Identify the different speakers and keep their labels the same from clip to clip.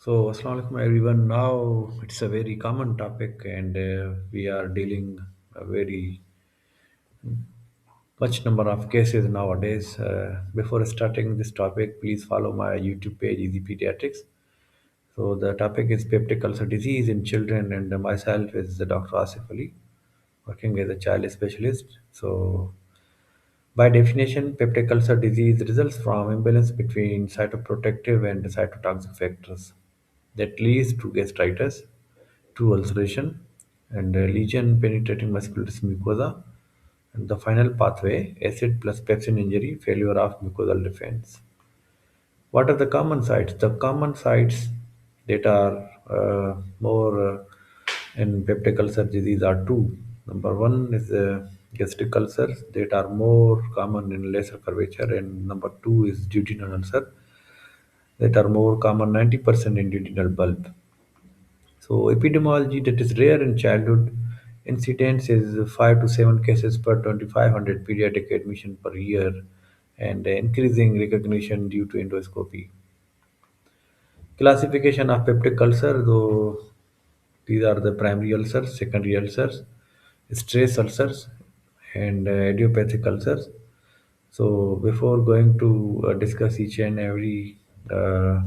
Speaker 1: So, Assalamu alaikum everyone. Now it's a very common topic, and we are dealing a very much number of cases nowadays. Before starting this topic, please follow my YouTube page, Easy Pediatrics. So, the topic is peptic ulcer disease in children, and myself is the Dr. Asif Ali, working as a child specialist. So, by definition, peptic ulcer disease results from imbalance between cytoprotective and cytotoxic factors that leads to gastritis, to ulceration, and lesion penetrating musculatus mucosa, and the final pathway, acid plus pepsin injury, failure of mucosal defense. What are the common sites? The common sites that are more in peptic ulcer disease are two. Number one is gastric ulcers that are more common in lesser curvature, and number two is duodenal ulcer that are more common 90% in duodenal bulb. So epidemiology that is rare in childhood incidence is 5 to 7 cases per 2500 pediatric admission per year and increasing recognition due to endoscopy. Classification of peptic ulcer, though these are the primary ulcers, secondary ulcers, stress ulcers, and idiopathic ulcers. So before going to discuss each and every uh,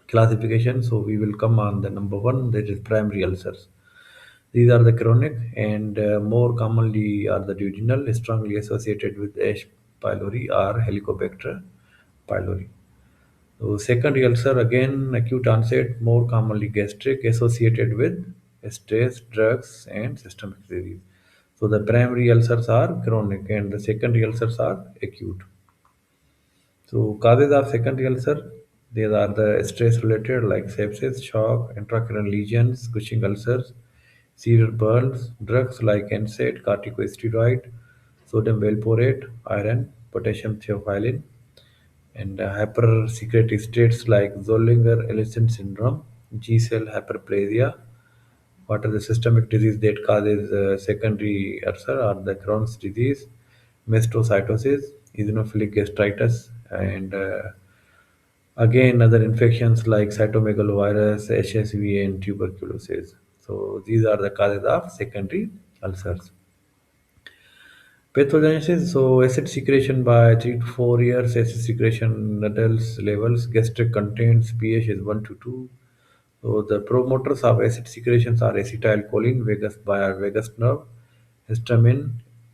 Speaker 1: classification, so we will come on the number one, that is primary ulcers. These are the chronic and more commonly are the duodenal, strongly associated with H. pylori or Helicobacter pylori. So secondary ulcer, again acute onset, more commonly gastric, associated with stress, drugs, and systemic disease. So the primary ulcers are chronic and the secondary ulcers are acute. So causes of secondary ulcer, these are the stress related like sepsis, shock, intracranial lesions, Cushing ulcers, severe burns, drugs like NSAID, corticosteroid, sodium valproate, iron, potassium theophylline, and hypersecretory states like Zollinger-Ellison syndrome, G-cell hyperplasia. What are the systemic disease that causes secondary ulcer are the Crohn's disease, mastocytosis, eosinophilic gastritis, and again other infections like cytomegalovirus, HSV, and tuberculosis. So these are the causes of secondary ulcers. Pathogenesis, so acid secretion by 3 to 4 years, acid secretion in adults levels, gastric contents, pH is 1 to 2. So the promoters of acid secretions are acetylcholine, vagus by vagus nerve, histamine,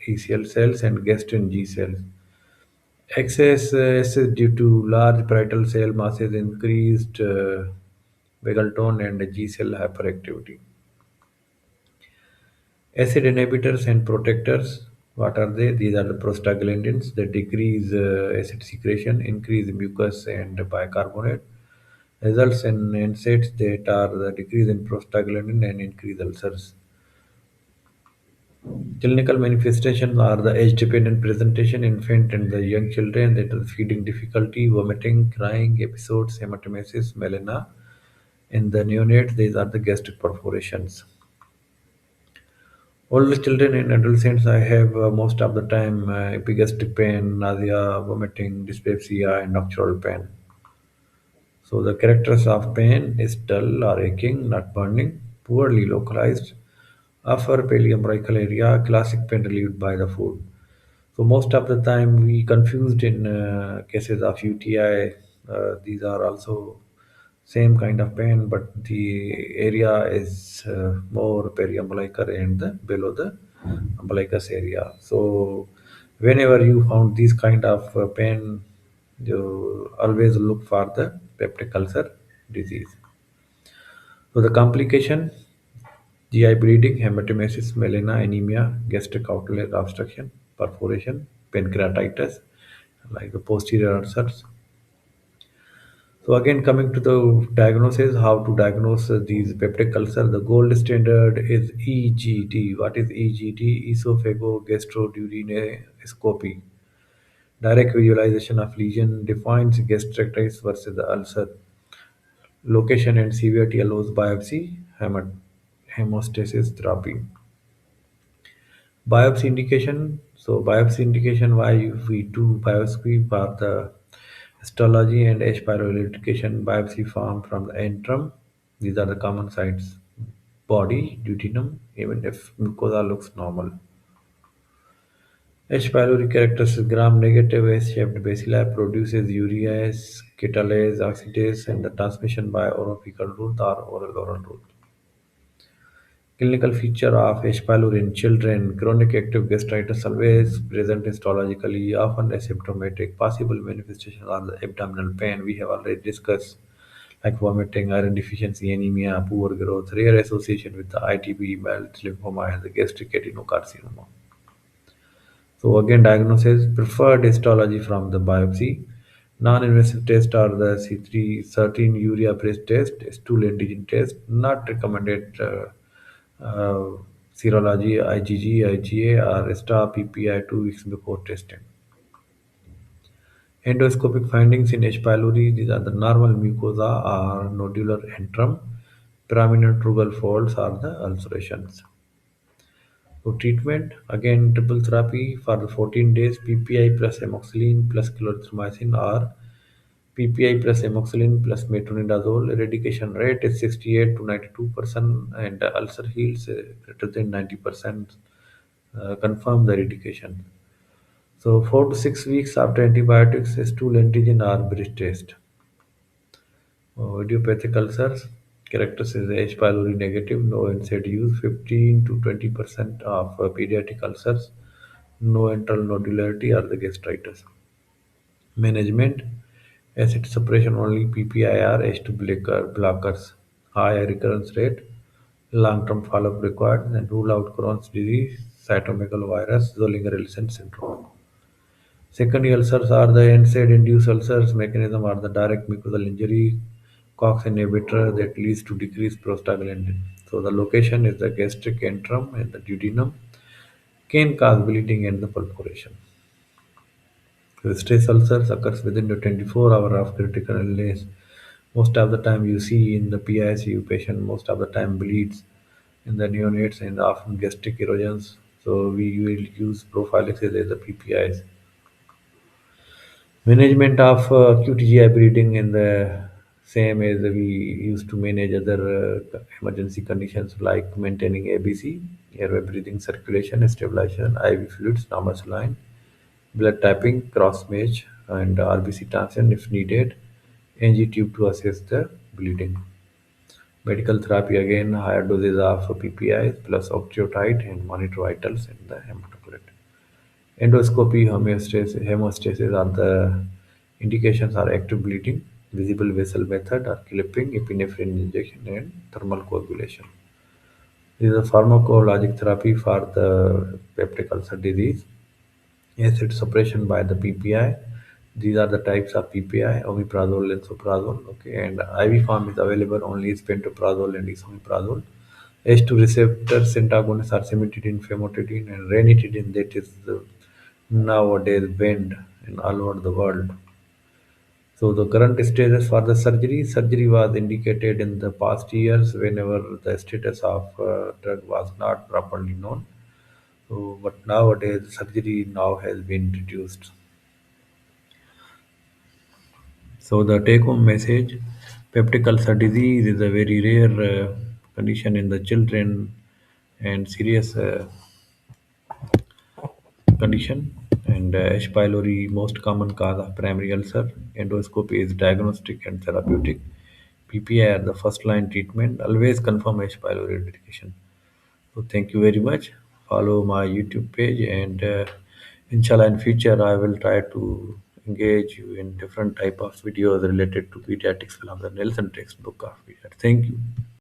Speaker 1: ECL cells, and gastrin G cells. Excess acid due to large parietal cell masses, increased vagal tone, and G cell hyperactivity. Acid inhibitors and protectors, what are they? These are the prostaglandins that decrease acid secretion, increase mucus and bicarbonate, results in NSAIDs that are the decrease in prostaglandin and increase ulcers. Clinical manifestations are the age-dependent presentation, infant and the young children, that is feeding difficulty, vomiting, crying episodes, hematemesis, melena. In the neonates, these are the gastric perforations. Older children and adolescents, I have most of the time epigastric pain, nausea, vomiting, dyspepsia, and nocturnal pain. So the characters of pain is dull or aching, not burning, poorly localized, upper paleoumbilical area, classic pain relieved by the food. So most of the time we confused in cases of UTI. These are also same kind of pain, but the area is more periumbilical and below the umbilicus area. So whenever you found this kind of pain, you always look for the peptic ulcer disease. So the complication: GI bleeding, hematemesis, melena, anemia, gastric outlet obstruction, perforation, pancreatitis, like the posterior ulcers. So again, coming to the diagnosis, how to diagnose these peptic ulcer, the gold standard is EGD. What is EGD? Esophagogastroduodenoscopy. Direct visualization of lesion defines gastritis versus the ulcer. Location and severity allows biopsy, hemostasis therapy. Biopsy indication. So biopsy indication, why we do biopsy for the Histology and H. pylori education biopsy formed from the antrum. These are the common sites. Body, duodenum, even if mucosa looks normal. H. pylori characteristic gram-negative S-shaped bacilli produces urease, catalase, oxidase, and the transmission by orophycal route or oral route. Clinical feature of H. pylori in children: chronic active gastritis always present histologically, often asymptomatic. Possible manifestations are the abdominal pain we have already discussed, like vomiting, iron deficiency, anemia, poor growth, rare association with the ITP, mild lymphoma, and the gastric adenocarcinoma. So again, diagnosis: preferred histology from the biopsy. Non-invasive tests are the C3 13 urea press test, stool antigen test, not recommended uh, serology, IgG, IgA, or star PPI 2 weeks before testing. Endoscopic findings in H. pylori: these are the normal mucosa or nodular antrum. Prominent rugal folds are the ulcerations. So treatment, again triple therapy for the 14 days, PPI plus amoxicillin plus clarithromycin, or PPI plus amoxicillin plus metronidazole. Eradication rate is 68 to 92%, and the ulcer heals greater than 90%. Confirm the eradication. So 4 to 6 weeks after antibiotics, stool antigen or breath test. Idiopathic ulcers. Characters is H. pylori negative, no NSAID use, 15 to 20% of pediatric ulcers, no enteral nodularity or the gastritis. Management: acid suppression only, PPIR, H2 blockers, high recurrence rate, long-term follow-up required, and rule out Crohn's disease, cytomegalovirus, Zollinger-Ellison syndrome. Secondary ulcers are the NSAID-induced ulcers. Mechanism are the direct mucosal injury, COX inhibitor that leads to decreased prostaglandin. So the location is the gastric antrum and the duodenum. Can cause bleeding and the perforation. The stress ulcers occurs within the 24 hour of critical illness. Most of the time you see in the PICU patient, most of the time bleeds in the neonates and often gastric erosions. So we will use prophylaxis as the PPIs. Management of acute GI bleeding in the same as we used to manage other emergency conditions like maintaining ABC, airway breathing, circulation, stabilization, IV fluids, normal saline, blood tapping, cross match, and RBC transfusion if needed, NG tube to assess the bleeding. Medical therapy, again higher doses of PPIs plus octreotide and monitor vitals in the hematocrit. Endoscopy, hemostasis are the indications are active bleeding, visible vessel method or clipping, epinephrine injection, and thermal coagulation. This is a pharmacologic therapy for the peptic ulcer disease. Acid suppression by the PPI. These are the types of PPI: omeprazole, lansoprazole. Okay, and IV form is available only is pantoprazole and esomeprazole. H2 receptors antagonists are cimetidine, famotidine, and ranitidine that is nowadays banned in all over the world. So the current status for the surgery: surgery was indicated in the past years whenever the status of drug was not properly known. So, but nowadays surgery now has been reduced. So the take-home message: peptic ulcer disease is a very rare condition in the children and serious condition. And H. pylori, most common cause of primary ulcer. Endoscopy is diagnostic and therapeutic. PPI are the first line treatment. Always confirm H. pylori education. So thank you very much. Follow my YouTube page, and inshallah in future I will try to engage you in different type of videos related to pediatrics from the Nelson textbook of pediatrics. Thank you.